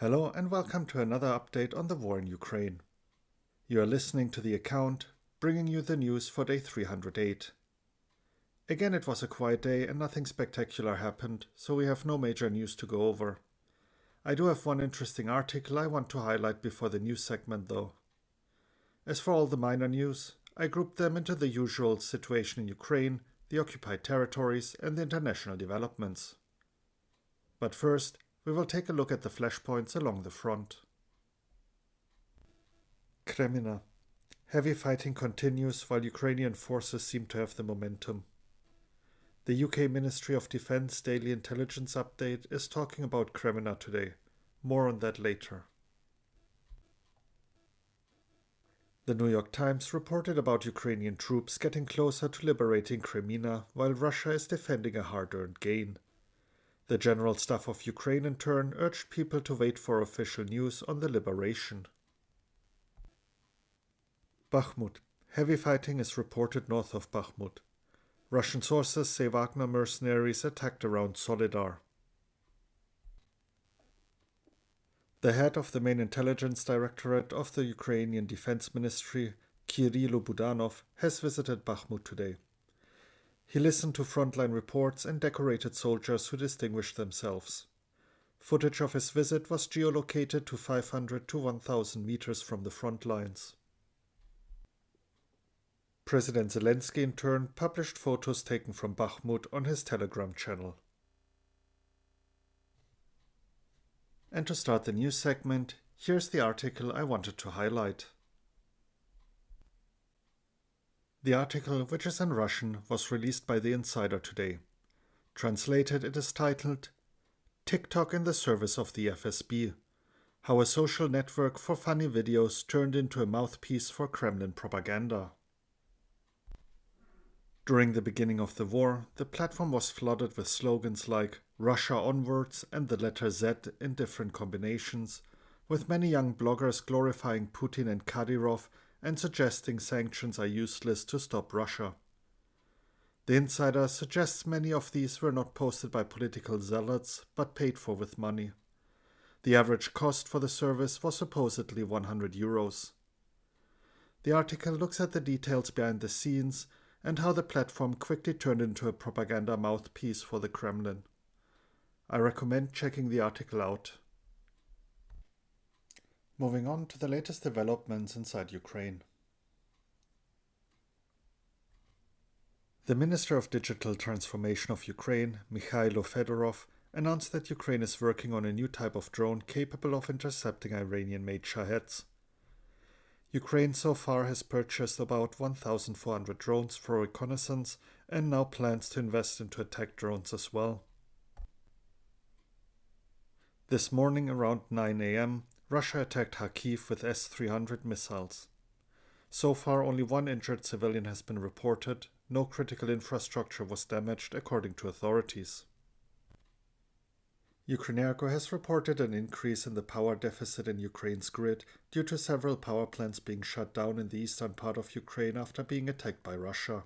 Hello and welcome to another update on the war in Ukraine. You are listening to the account, bringing you the news for day 308. Again, it was a quiet day and nothing spectacular happened, so we have no major news to go over. I do have one interesting article I want to highlight before the news segment though. As for all the minor news, I grouped them into the usual situation in Ukraine, the occupied territories, and the international developments. But first, we will take a look at the flashpoints along the front. Kreminna. Heavy fighting continues while Ukrainian forces seem to have the momentum. The UK Ministry of Defence Daily Intelligence Update is talking about Kreminna today. More on that later. The New York Times reported about Ukrainian troops getting closer to liberating Kreminna while Russia is defending a hard-earned gain. The General Staff of Ukraine in turn urged people to wait for official news on the liberation. Bakhmut. Heavy fighting is reported north of Bakhmut. Russian sources say Wagner mercenaries attacked around Solidar. The head of the main intelligence directorate of the Ukrainian Defense Ministry, Kyrylo Budanov, has visited Bakhmut today. He listened to frontline reports and decorated soldiers who distinguished themselves. Footage of his visit was geolocated to 500 to 1,000 meters from the front lines. President Zelenskyy in turn published photos taken from Bakhmut on his Telegram channel. And to start the news segment, here's the article I wanted to highlight. The article, which is in Russian, was released by The Insider today. Translated, it is titled, TikTok in the Service of the FSB, How a Social Network for Funny Videos Turned into a Mouthpiece for Kremlin Propaganda. During the beginning of the war, the platform was flooded with slogans like Russia onwards and the letter Z in different combinations, with many young bloggers glorifying Putin and Kadyrov and suggesting sanctions are useless to stop Russia. The Insider suggests many of these were not posted by political zealots, but paid for with money. The average cost for the service was supposedly €100. The article looks at the details behind the scenes and how the platform quickly turned into a propaganda mouthpiece for the Kremlin. I recommend checking the article out. Moving on to the latest developments inside Ukraine. The Minister of Digital Transformation of Ukraine, Mikhailo Fedorov, announced that Ukraine is working on a new type of drone capable of intercepting Iranian-made Shaheds. Ukraine so far has purchased about 1,400 drones for reconnaissance and now plans to invest into attack drones as well. This morning around 9 a.m., Russia attacked Kharkiv with S-300 missiles. So far only one injured civilian has been reported. No critical infrastructure was damaged according to authorities. Ukrenergo has reported an increase in the power deficit in Ukraine's grid due to several power plants being shut down in the eastern part of Ukraine after being attacked by Russia.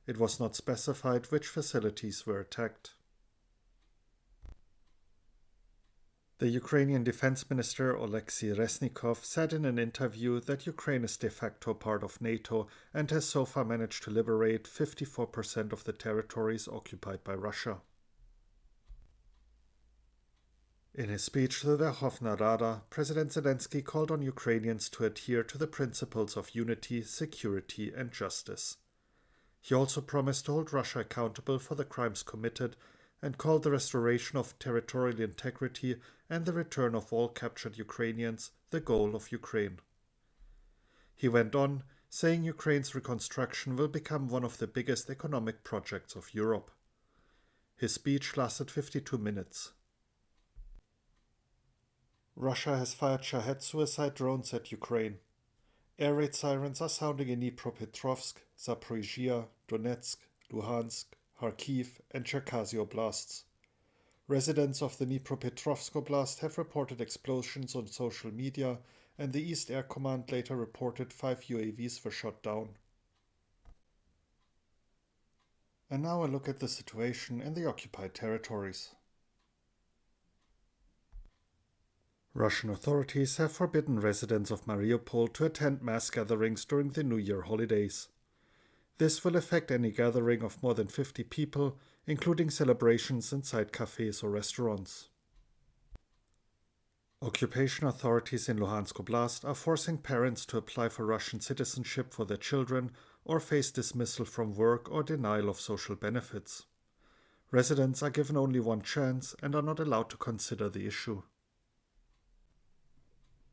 It was not specified which facilities were attacked. The Ukrainian Defense Minister Oleksiy Reznikov said in an interview that Ukraine is de facto part of NATO and has so far managed to liberate 54% of the territories occupied by Russia. In his speech to the Verkhovna Rada, President Zelenskyy called on Ukrainians to adhere to the principles of unity, security and justice. He also promised to hold Russia accountable for the crimes committed and called the restoration of territorial integrity and the return of all captured Ukrainians the goal of Ukraine. He went on, saying Ukraine's reconstruction will become one of the biggest economic projects of Europe. His speech lasted 52 minutes. Russia has fired Shahed suicide drones at Ukraine. Air raid sirens are sounding in Dnipropetrovsk, Zaporizhia, Donetsk, Luhansk, Kharkiv and Cherkasy oblasts. Residents of the Dnipropetrovsk Oblast have reported explosions on social media, and the East Air Command later reported 5 UAVs were shot down. And now a look at the situation in the occupied territories. Russian authorities have forbidden residents of Mariupol to attend mass gatherings during the New Year holidays. This will affect any gathering of more than 50 people, including celebrations inside cafes or restaurants. Occupation authorities in Luhansk Oblast are forcing parents to apply for Russian citizenship for their children or face dismissal from work or denial of social benefits. Residents are given only one chance and are not allowed to consider the issue.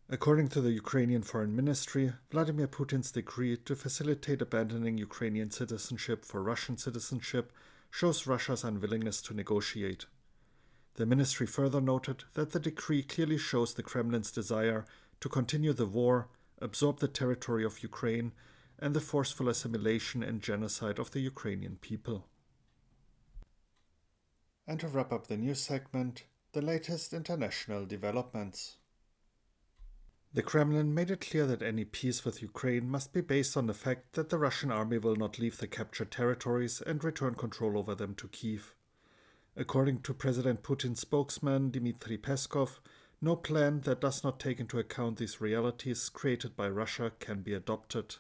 According to the Ukrainian Foreign Ministry, Vladimir Putin's decree to facilitate abandoning Ukrainian citizenship for Russian citizenship shows Russia's unwillingness to negotiate. The ministry further noted that the decree clearly shows the Kremlin's desire to continue the war, absorb the territory of Ukraine, and the forceful assimilation and genocide of the Ukrainian people. And to wrap up the news segment, the latest international developments. The Kremlin made it clear that any peace with Ukraine must be based on the fact that the Russian army will not leave the captured territories and return control over them to Kyiv. According to President Putin's spokesman Dmitry Peskov, no plan that does not take into account these realities created by Russia can be adopted.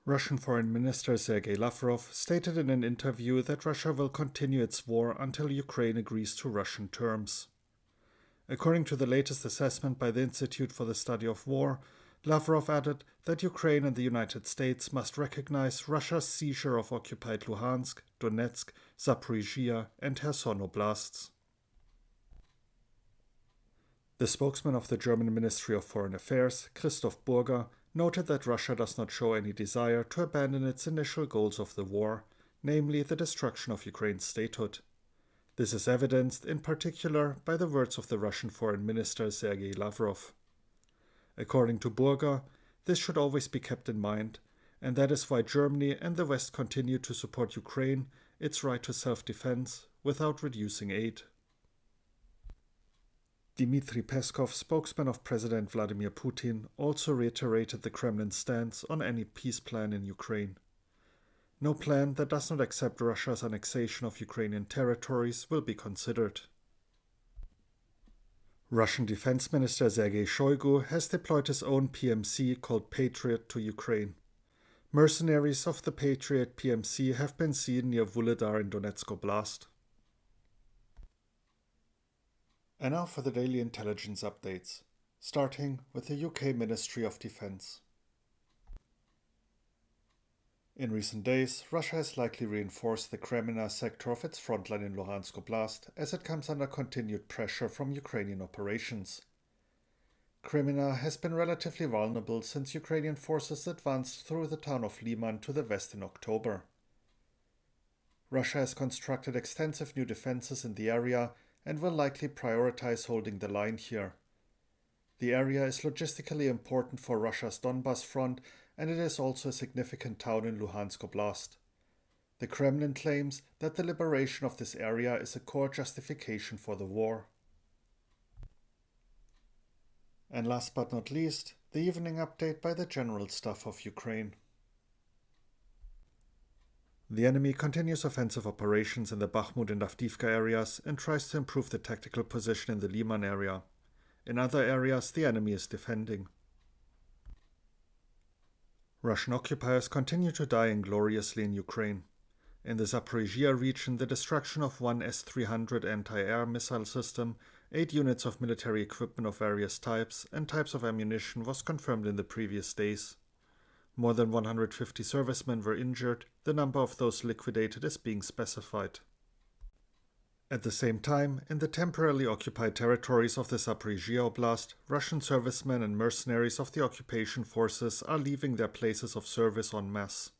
Russian Foreign Minister Sergei Lavrov stated in an interview that Russia will continue its war until Ukraine agrees to Russian terms. According to the latest assessment by the Institute for the Study of War, Lavrov added that Ukraine and the United States must recognize Russia's seizure of occupied Luhansk, Donetsk, Zaporizhia, and Kherson oblasts. The spokesman of the German Ministry of Foreign Affairs, Christoph Burger, noted that Russia does not show any desire to abandon its initial goals of the war, namely the destruction of Ukraine's statehood. This is evidenced in particular by the words of the Russian Foreign Minister Sergei Lavrov. According to Burger, this should always be kept in mind, and that is why Germany and the West continue to support Ukraine, its right to self-defense, without reducing aid. Dmitry Peskov, spokesman of President Vladimir Putin, also reiterated the Kremlin's stance on any peace plan in Ukraine. No plan that does not accept Russia's annexation of Ukrainian territories will be considered. Russian Defense Minister Sergei Shoigu has deployed his own PMC called Patriot to Ukraine. Mercenaries of the Patriot PMC have been seen near Vuhledar in Donetsk Oblast. And now for the daily intelligence updates, starting with the UK Ministry of Defence. In recent days, Russia has likely reinforced the Kreminna sector of its frontline in Luhansk Oblast as it comes under continued pressure from Ukrainian operations. Kreminna has been relatively vulnerable since Ukrainian forces advanced through the town of Liman to the west in October. Russia has constructed extensive new defenses in the area and will likely prioritize holding the line here. The area is logistically important for Russia's Donbas front, and it is also a significant town in Luhansk Oblast. The Kremlin claims that the liberation of this area is a core justification for the war. And last but not least, the evening update by the General Staff of Ukraine. The enemy continues offensive operations in the Bakhmut and Avdiivka areas and tries to improve the tactical position in the Liman area. In other areas, the enemy is defending. Russian occupiers continue to die ingloriously in Ukraine. In the Zaporizhia region, the destruction of one S-300 anti-air missile system, 8 units of military equipment of various types, and types of ammunition was confirmed in the previous days. More than 150 servicemen were injured. The number of those liquidated is being specified. At the same time, in the temporarily occupied territories of the Zaporizhia Oblast, Russian servicemen and mercenaries of the occupation forces are leaving their places of service en masse.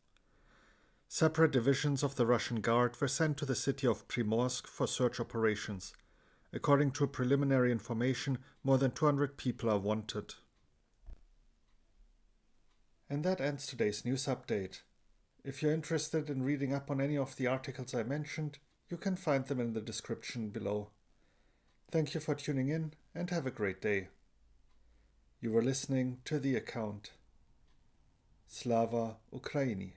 Separate divisions of the Russian Guard were sent to the city of Primorsk for search operations. According to preliminary information, more than 200 people are wanted. And that ends today's news update. If you're interested in reading up on any of the articles I mentioned, you can find them in the description below. Thank you for tuning in and have a great day. You were listening to The Account. Slava Ukraini.